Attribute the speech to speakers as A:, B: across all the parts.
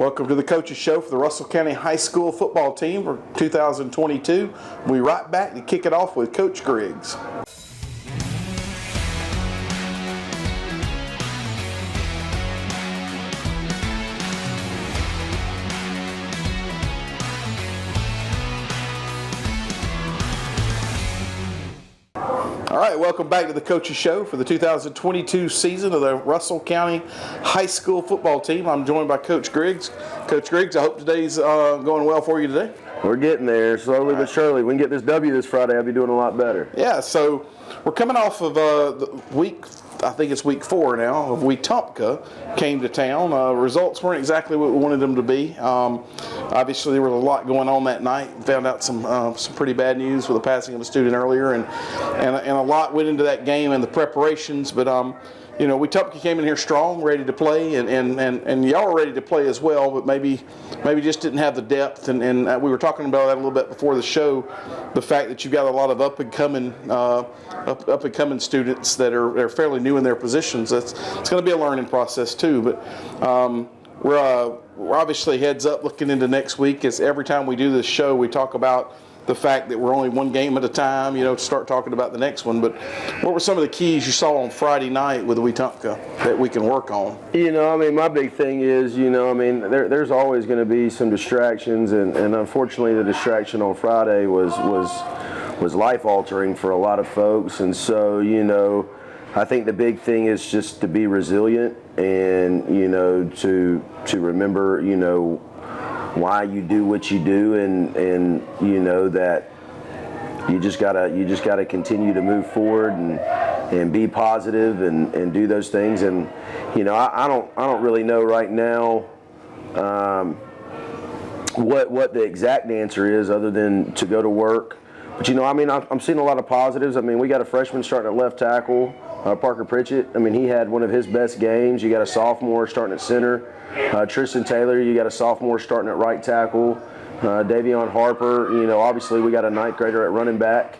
A: Welcome to the Coaches Show for the Russell County High School football team for 2022. We'll be right back to kick it off with Coach Griggs. All right, welcome back to the Coaches Show for the 2022 season of the Russell County High School football team. I'm joined by Coach Griggs. Coach Griggs, I hope today's going well for you today.
B: We're getting there, slowly but surely. We can get this W this Friday, I'll be doing a lot better.
A: Yeah, so we're coming off of the week, I think it's week 4 now, of Wetumpka came to town. Results weren't exactly what we wanted them to be. Obviously, there was a lot going on that night. Found out some pretty bad news with the passing of a student earlier, and a lot went into that game and the preparations. But Wetumpka came in here strong, ready to play, and y'all were ready to play as well, but maybe just didn't have the depth. And we were talking about that a little bit before the show, the fact that you've got a lot of up and coming students that are fairly new in their positions. It's going to be a learning process too. But we're obviously heads up looking into next week. As every time we do this show, we talk about the fact that we're only one game at a time, to start talking about the next one. But what were some of the keys you saw on Friday night with the Wetumpka that we can work on?
B: My big thing is, there's always going to be some distractions, and unfortunately the distraction on Friday was life-altering for a lot of folks. And so, I think the big thing is just to be resilient and, to remember, why you do what you do, and that you just gotta continue to move forward and be positive and do those things. And I don't really know right now what the exact answer is, other than to go to work. But I'm seeing a lot of positives. We got a freshman starting at left tackle, Parker Pritchett. He had one of his best games. You got a sophomore starting at center, Tristan Taylor. You got a sophomore starting at right tackle, Davion Harper. Obviously we got a ninth grader at running back,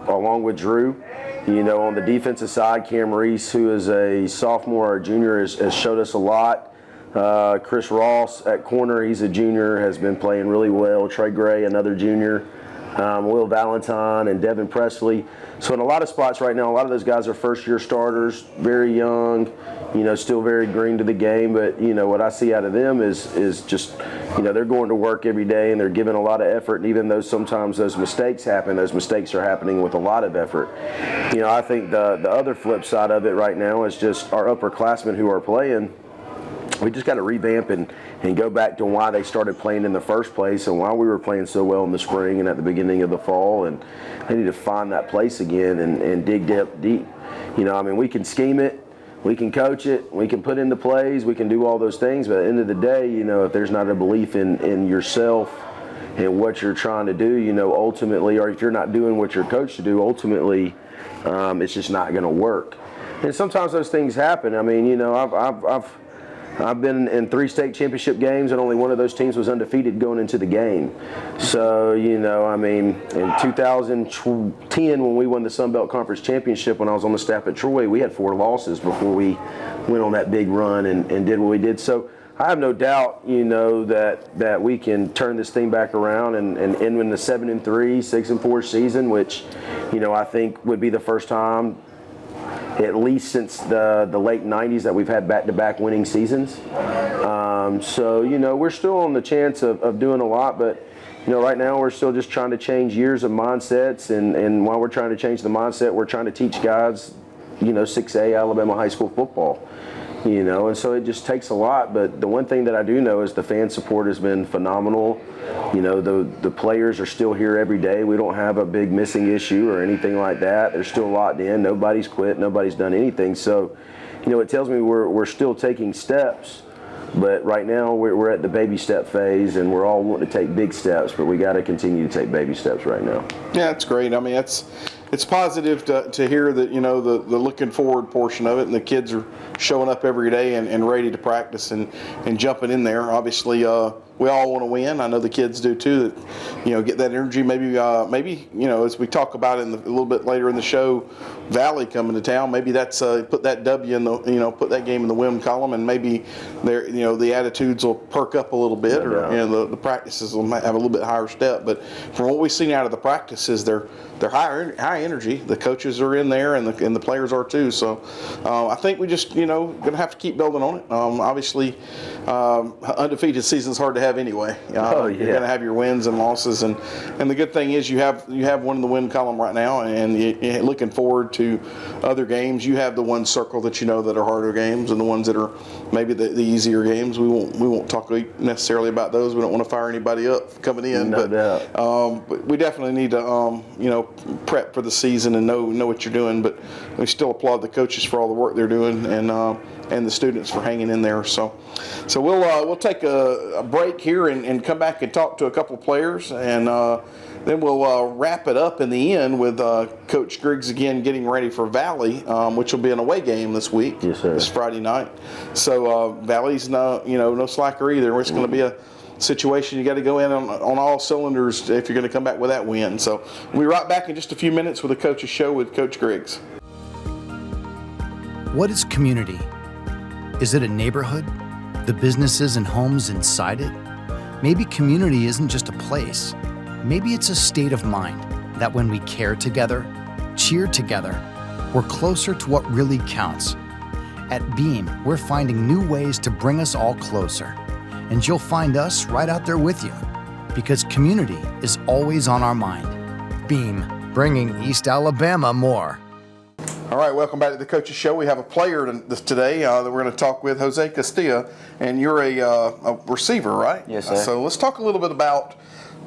B: along with Drew. On the defensive side, Cam Reese, who is a sophomore or junior, has showed us a lot. Chris Ross at corner, he's a junior, has been playing really well. Trey Gray, another junior. Will Valentine and Devin Presley. So in a lot of spots right now, a lot of those guys are first-year starters, very young, still very green to the game. But, what I see out of them is just, they're going to work every day and they're giving a lot of effort. And even though sometimes those mistakes happen, those mistakes are happening with a lot of effort. I think the other flip side of it right now is just our upperclassmen who are playing. We just got to revamp and go back to why they started playing in the first place and why we were playing so well in the spring and at the beginning of the fall. And they need to find that place again and dig deep. We can scheme it, we can coach it, we can put in the plays, we can do all those things. But at the end of the day, if there's not a belief in yourself and what you're trying to do, ultimately, or if you're not doing what you're coached to do, ultimately, it's just not going to work. And sometimes those things happen. I've been in 3 state championship games, and only one of those teams was undefeated going into the game. So, in 2010, when we won the Sun Belt Conference Championship, when I was on the staff at Troy, we had 4 losses before we went on that big run and did what we did. So I have no doubt, that we can turn this thing back around and end in the 7-3, 6-4 season, which, I think would be the first time at least since the late 90s that we've had back-to-back winning seasons. So, we're still on the chance of doing a lot, but, right now we're still just trying to change years of mindsets, and while we're trying to change the mindset, we're trying to teach guys, 6A Alabama high school football. And so it just takes a lot. But the one thing that I do know is the fan support has been phenomenal. The players are still here every day. We don't have a big missing issue or anything like that. They're still locked in. Nobody's quit. Nobody's done anything. So, it tells me we're still taking steps. But right now we're at the baby step phase, and we're all wanting to take big steps. But we got to continue to take baby steps right now.
A: Yeah, that's great. it's positive to hear that, you know, the looking forward portion of it, and the kids are showing up every day and ready to practice and jumping in there. Obviously, we all want to win. I know the kids do too. That, you know, get that energy. Maybe you know, as we talk about it a little bit later in the show, Valley coming to town. Maybe that's put that W in the, you know, put that game in the win column, and maybe there, you know, the attitudes will perk up a little bit, or you know, the practices will have a little bit higher step. But from what we've seen out of the practices, they're high energy. The coaches are in there, and the players are too. So I think we just, you know, going to have to keep building on it. Obviously, undefeated season's hard to have anyway. You're going to have your wins and losses, and the good thing is you have one in the win column right now, and you're looking forward to other games. You have the one circle that you know that are harder games, and the ones that are maybe the easier games. We won't talk necessarily about those. We don't want to fire anybody up coming in, but we definitely need to you know, prep for the season and know what you're doing. But we still applaud the coaches for all the work they're doing, and the students for hanging in there. So we'll take a break here and come back and talk to a couple of players, and then we'll wrap it up in the end with Coach Griggs again getting ready for Valley, which will be an away game this week.
B: Yes, sir.
A: This Friday night. So Valley's no slacker either. It's going to be a situation you got to go in on all cylinders if you're going to come back with that win. So we'll be right back in just a few minutes with the Coach's Show with Coach Griggs.
C: What is community? Is it a neighborhood? The businesses and homes inside it? Maybe community isn't just a place. Maybe it's a state of mind that when we care together, cheer together, we're closer to what really counts. At Beam, we're finding new ways to bring us all closer. And you'll find us right out there with you, because community is always on our mind. Beam, bringing East Alabama more.
A: All right, welcome back to the Coach's Show. We have a player today that we're going to talk with, Jose Castilla, and you're a receiver, right?
D: Yes, sir.
A: So let's talk a little bit about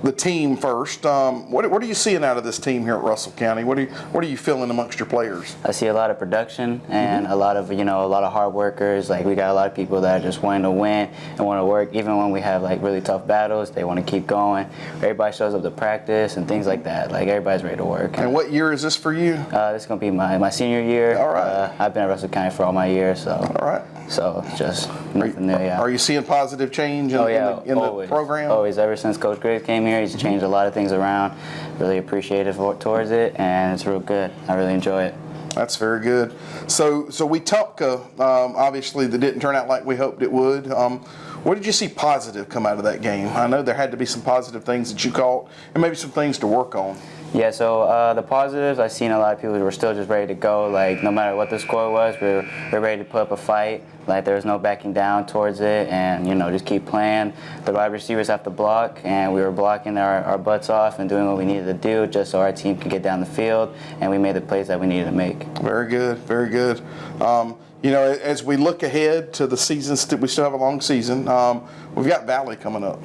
A: the team first. What are you seeing out of this team here at Russell County? What are you feeling amongst your players?
D: I see a lot of production and a lot of hard workers. Like, we got a lot of people that are just wanting to win and want to work. Even when we have like really tough battles, they want to keep going. Everybody shows up to practice and things like that. Like, everybody's ready to work.
A: And what year is this for you?
D: This is gonna be my senior year.
A: All right.
D: I've been at Russell County for all my years, so.
A: All right.
D: So it's just nothing new. Yeah.
A: Are you seeing positive change in the program?
D: Always. Ever since Coach Griggs came here, he's changed a lot of things around. Really appreciative towards it, and it's real good. I really enjoy it.
A: That's very good. So Wetumpka, obviously, that didn't turn out like we hoped it would. What did you see positive come out of that game? I know there had to be some positive things that you caught, and maybe some things to work on.
D: Yeah, so the positives, I've seen a lot of people who were still just ready to go. Like, no matter what the score was, we're ready to put up a fight. Like, there was no backing down towards it, and, just keep playing. The wide receivers have to block, and we were blocking our butts off and doing what we needed to do just so our team could get down the field, and we made the plays that we needed to make.
A: Very good, very good. As we look ahead to the season, we still have a long season. We've got Valley coming up.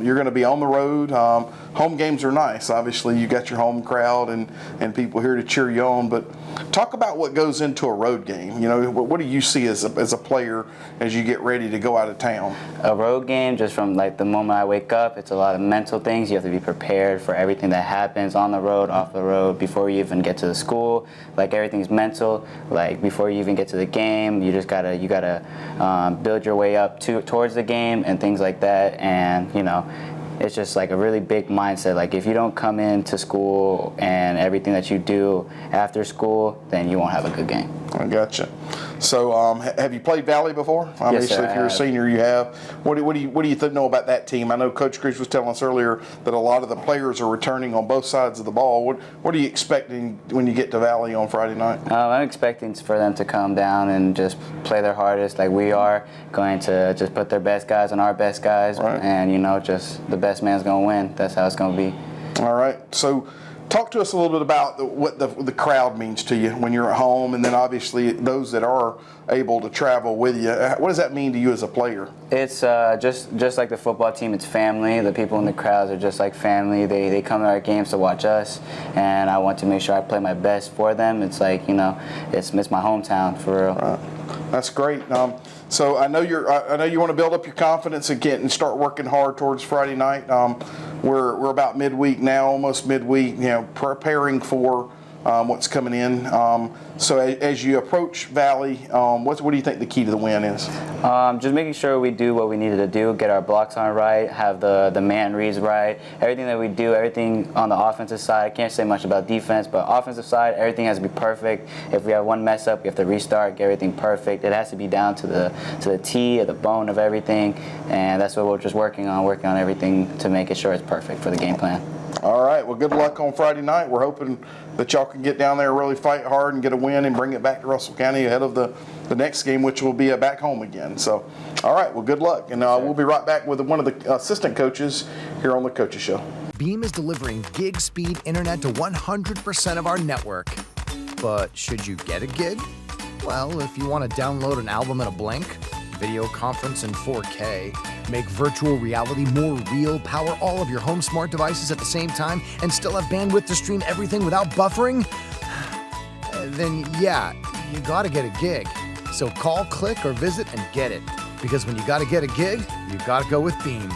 A: You're going to be on the road. Home games are nice. Obviously, you got your home crowd and people here to cheer you on. But talk about what goes into a road game. What do you see as a player as you get ready to go out of town?
D: A road game, just from like the moment I wake up, it's a lot of mental things. You have to be prepared for everything that happens on the road, off the road, before you even get to the school. Like, everything's mental. Like, before you even get to the game, you gotta build your way up towards the game and things like that. And it's just like a really big mindset. Like, if you don't come into school and everything that you do after school, then you won't have a good game.
A: I gotcha. So, have you played Valley before? Obviously,
D: yes, sir,
A: if you're a senior, you have. What do you know about that team? I know Coach Griggs was telling us earlier that a lot of the players are returning on both sides of the ball. What are you expecting when you get to Valley on Friday night?
D: I'm expecting for them to come down and just play their hardest, like we are, going to just put their best guys on our best guys,
A: right.
D: And just the best man's gonna win. That's how it's gonna be.
A: All right. So, talk to us a little bit about what the crowd means to you when you're at home, and then obviously those that are able to travel with you. What does that mean to you as a player?
D: It's just like the football team. It's family. The people in the crowds are just like family. They come to our games to watch us, and I want to make sure I play my best for them. It's like, it's my hometown for real.
A: Right. That's great. So I know you want to build up your confidence again and start working hard towards Friday night. We're about midweek now, almost midweek. Preparing for what's coming in. So as you approach Valley, what do you think the key to the win is?
D: Just making sure we do what we needed to do, get our blocks on right, have the man reads right, everything that we do, everything on the offensive side. I can't say much about defense, but offensive side, everything has to be perfect. If we have one mess up, we have to restart, get everything perfect. It has to be down to the T or the bone of everything, and that's what we're just working on everything to make it sure it's perfect for the game plan.
A: All right, well, good luck on Friday night. We're hoping that y'all can get down there, really fight hard, and get a win and bring it back to Russell County ahead of the next game, which will be back home again. So, all right, well, good luck. And we'll be right back with one of the assistant coaches here on the Coaches Show.
C: Beam is delivering gig speed internet to 100% of our network. But should you get a gig? Well, if you want to download an album in a blink, video conference in 4K, make virtual reality more real, power all of your home smart devices at the same time, and still have bandwidth to stream everything without buffering, then yeah, you gotta get a gig. So call, click, or visit and get it. Because when you gotta get a gig, you gotta go with Beam.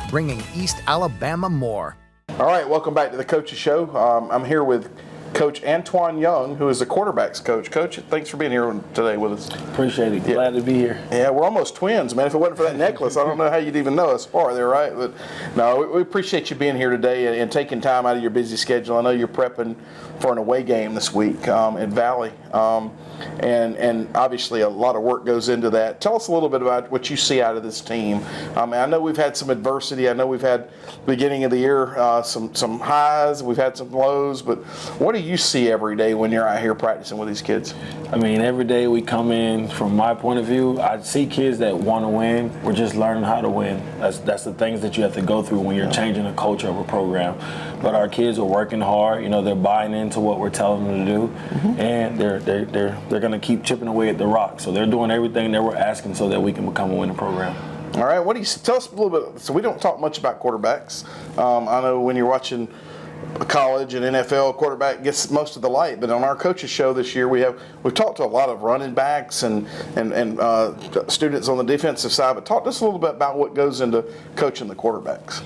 C: Bringing East Alabama more.
A: All right, welcome back to the Coaches Show. I'm here with Coach Antoine Young, who is the quarterback's coach. Coach, thanks for being here today with us.
E: Appreciate it. Glad to be here.
A: Yeah, we're almost twins, man. If it wasn't for that necklace, I don't know how you'd even know us far there, right? But no, we appreciate you being here today and taking time out of your busy schedule. I know you're prepping for an away game this week at Valley. And obviously a lot of work goes into that. Tell us a little bit about what you see out of this team. I know we've had some adversity. I know we've had beginning of the year some highs. We've had some lows. But what do you see every day when you're out here practicing with these kids?
E: I mean, every day we come in, from my point of view, I see kids that want to win. We're just learning how to win. That's the things that you have to go through when you're changing the culture of a program. But our kids are working hard. You know, they're buying into what we're telling them to do, and they're going to keep chipping away at the rock. So they're doing everything that we're asking so that we can become a winning program.
A: All right, what do you tell us a little bit? So we don't talk much about quarterbacks. I know when you're watching college and NFL, quarterback gets most of the light. But on our Coaches Show this year, we've talked to a lot of running backs and students on the defensive side. But talk to us a little bit about what goes into coaching the quarterbacks.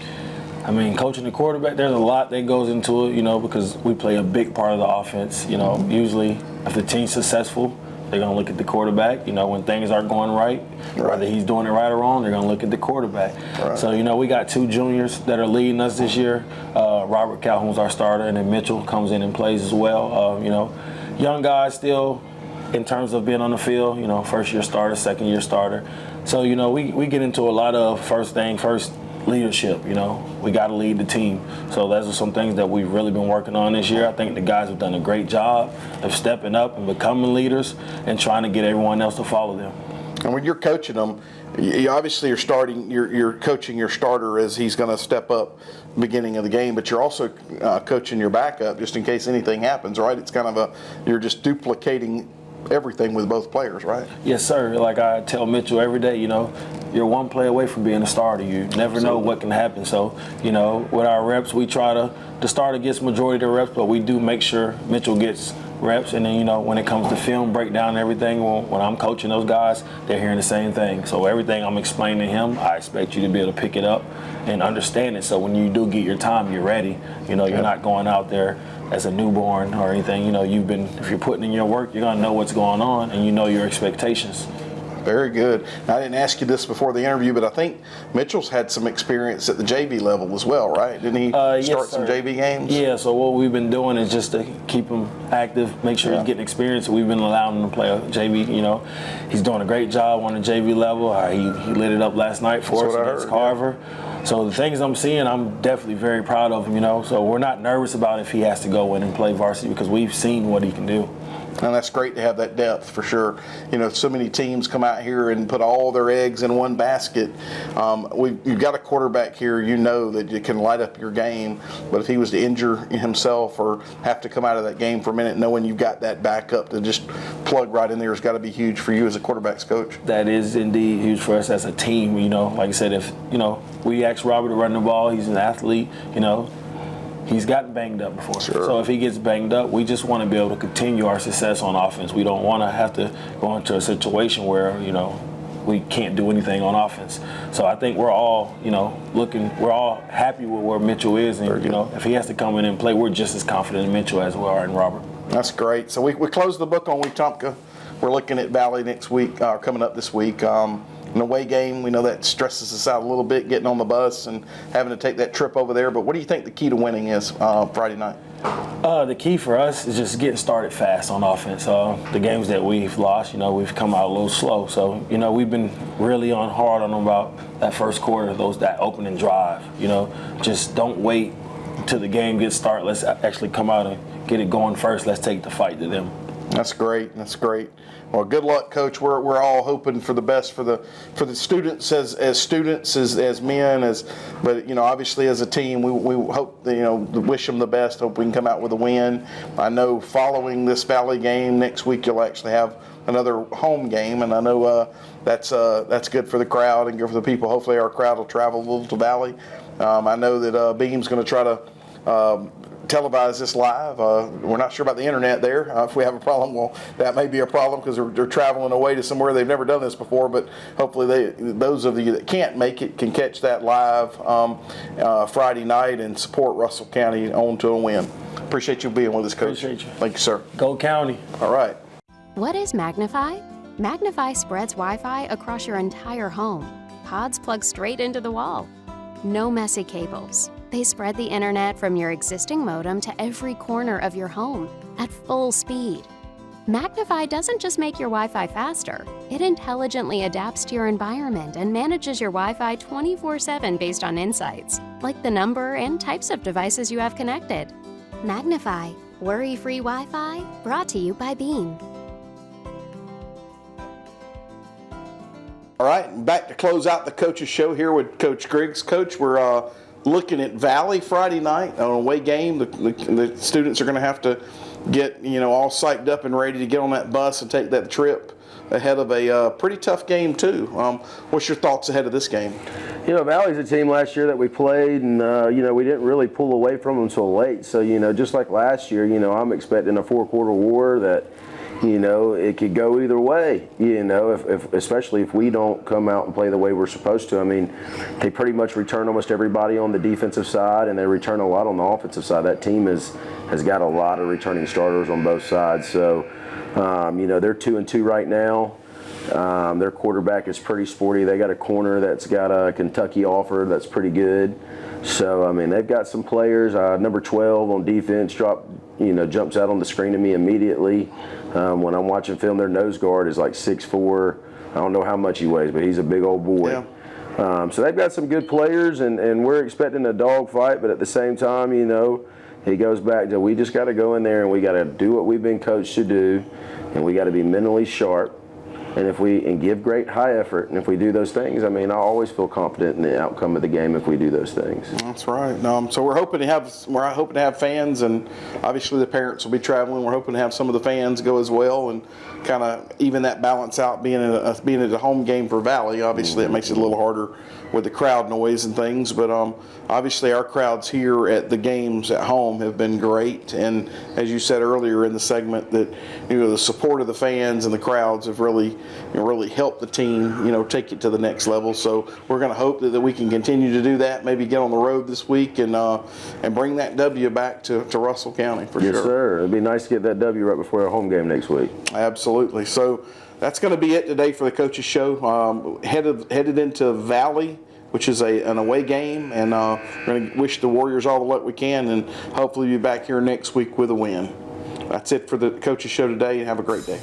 E: I mean, coaching the quarterback, there's a lot that goes into it, you know, because we play a big part of the offense. You know, usually if the team's successful, they're going to look at the quarterback. You know, when things aren't going right, whether he's doing it right or wrong, they're going to look at the quarterback. Right. So, you know, we got two juniors that are leading us this year. Robert Calhoun's our starter, and then Mitchell comes in and plays as well. You know, young guys still in terms of being on the field, you know, first-year starter, second-year starter. So, you know, we get into a lot of first leadership. You know, we got to lead the team. So those are some things that we've really been working on this year. I think the guys have done a great job of stepping up and becoming leaders and trying to get everyone else to follow them.
A: And when you're coaching them, you obviously you're coaching your starter as he's going to step up beginning of the game, but you're also coaching your backup just in case anything happens, right? It's kind of you're just duplicating everything with both players, right?
E: Yes, sir. Like I tell Mitchell every day, you know, you're one play away from being a starter. You never know what can happen. So, you know, with our reps, we try the starter gets majority of the reps, but we do make sure Mitchell gets reps. And then, you know, when it comes to film breakdown and everything, when I'm coaching those guys, they're hearing the same thing. So everything I'm explaining to him, I expect you to be able to pick it up and understand it. So when you do get your time, you're ready. You know, you're not going out there as a newborn or anything. You know, if you're putting in your work, you're going to know what's going on and you know your expectations.
A: Very good. Now, I didn't ask you this before the interview, but I think Mitchell's had some experience at the JV level as well, right? Didn't he start some JV games?
E: Yeah, so what we've been doing is just to keep him active, make sure he's getting experience. We've been allowing him to play a JV. You know, he's doing a great job on the JV level. He lit it up last night for us against Carver. Yeah. So the things I'm seeing, I'm definitely very proud of him, you know. So we're not nervous about if he has to go in and play varsity because we've seen what he can do.
A: And that's great to have that depth for sure. You know, so many teams come out here and put all their eggs in one basket. You've got a quarterback here, you know, that you can light up your game. But if he was to injure himself or have to come out of that game for a minute, knowing you've got that backup to just plug right in there has got to be huge for you as a quarterback's coach.
E: That is indeed huge for us as a team. You know, like I said, if, you know, we asked Robert to run the ball, he's an athlete, you know. He's gotten banged up before. Sure. So if he gets banged up, we just want to be able to continue our success on offense. We don't want to have to go into a situation where, you know, we can't do anything on offense. So I think we're all, you know, we're all happy with where Mitchell is. And, you know, if he has to come in and play, we're just as confident in Mitchell as we are in Robert.
A: That's great. So we closed the book on Wetumpka. We're looking at Valley next week, coming up this week. An away game, we know that stresses us out a little bit, getting on the bus and having to take that trip over there. But what do you think the key to winning is Friday night?
E: The key for us is just getting started fast on offense. The games that we've lost, we've come out a little slow. So, we've been really on hard on them about that first quarter, that opening drive. Just don't wait till the game gets started. Let's actually come out and get it going first. Let's take the fight to them.
A: That's great. That's great. Well, good luck, Coach. We're all hoping for the best for the students as students as men but obviously as a team we hope wish them the best. Hope we can come out with a win. I know following this Valley game next week you'll actually have another home game, and I know that's good for the crowd and good for the people. Hopefully our crowd will travel a little to Valley. I know that Beam's going to try to televise this live. We're not sure about the internet there. If we have a problem, well, that may be a problem because they're traveling away to somewhere they've never done this before. But hopefully, those of you that can't make it can catch that live Friday night and support Russell County on to a win. Appreciate you being with us, Coach.
E: Appreciate you.
A: Thank you, sir.
E: Go County.
A: All right.
F: What is Magnify? Magnify spreads Wi-Fi across your entire home. Pods plug straight into the wall. No messy cables. They spread the internet from your existing modem to every corner of your home at full speed. Magnify doesn't just make your Wi-Fi faster, it intelligently adapts to your environment and manages your Wi-Fi 24/7 based on insights, like the number and types of devices you have connected. Magnify, worry-free Wi-Fi, brought to you by Beam.
A: All right, back to close out the coaches show here with Coach Griggs. Coach, we're looking at Valley Friday night on a away game. The students are going to have to get all psyched up and ready to get on that bus and take that trip ahead of a pretty tough game too. What's your thoughts ahead of this game?
B: Valley's a team last year that we played, and we didn't really pull away from them until late. So just like last year, I'm expecting a 4-quarter war that it could go either way, if especially if we don't come out and play the way we're supposed to. I mean, they pretty much return almost everybody on the defensive side, and they return a lot on the offensive side. That team has got a lot of returning starters on both sides. So, they're 2-2 right now. Their quarterback is pretty sporty. They got a corner that's got a Kentucky offer that's pretty good. So, I mean, they've got some players. Number 12 on defense jumps out on the screen to me immediately. When I'm watching film, their nose guard is like 6'4". I don't know how much he weighs, but he's a big old boy. Yeah. So they've got some good players, and we're expecting a dog fight, but at the same time, he goes back to we just got to go in there and we got to do what we've been coached to do, and we got to be mentally sharp. And give great high effort, and if we do those things, I mean, I always feel confident in the outcome of the game if we do those things.
A: That's right. So we're hoping to have fans, and obviously the parents will be traveling. We're hoping to have some of the fans go as well, and kind of even that balance out. Being at a home game for Valley, obviously it makes it a little harder with the crowd noise and things. But obviously our crowds here at the games at home have been great, and as you said earlier in the segment, that the support of the fans and the crowds have really helped the team take it to the next level. So we're going to hope that we can continue to do that. Maybe get on the road this week and bring that W back to Russell County for sure.
B: Yes, sir. It'd be nice to get that W right before our home game next week.
A: Absolutely. So that's going to be it today for the Coaches Show. Headed into Valley, which is an away game, and we're going to wish the Warriors all the luck we can, and hopefully be back here next week with a win. That's it for the Coaches Show today, and have a great day.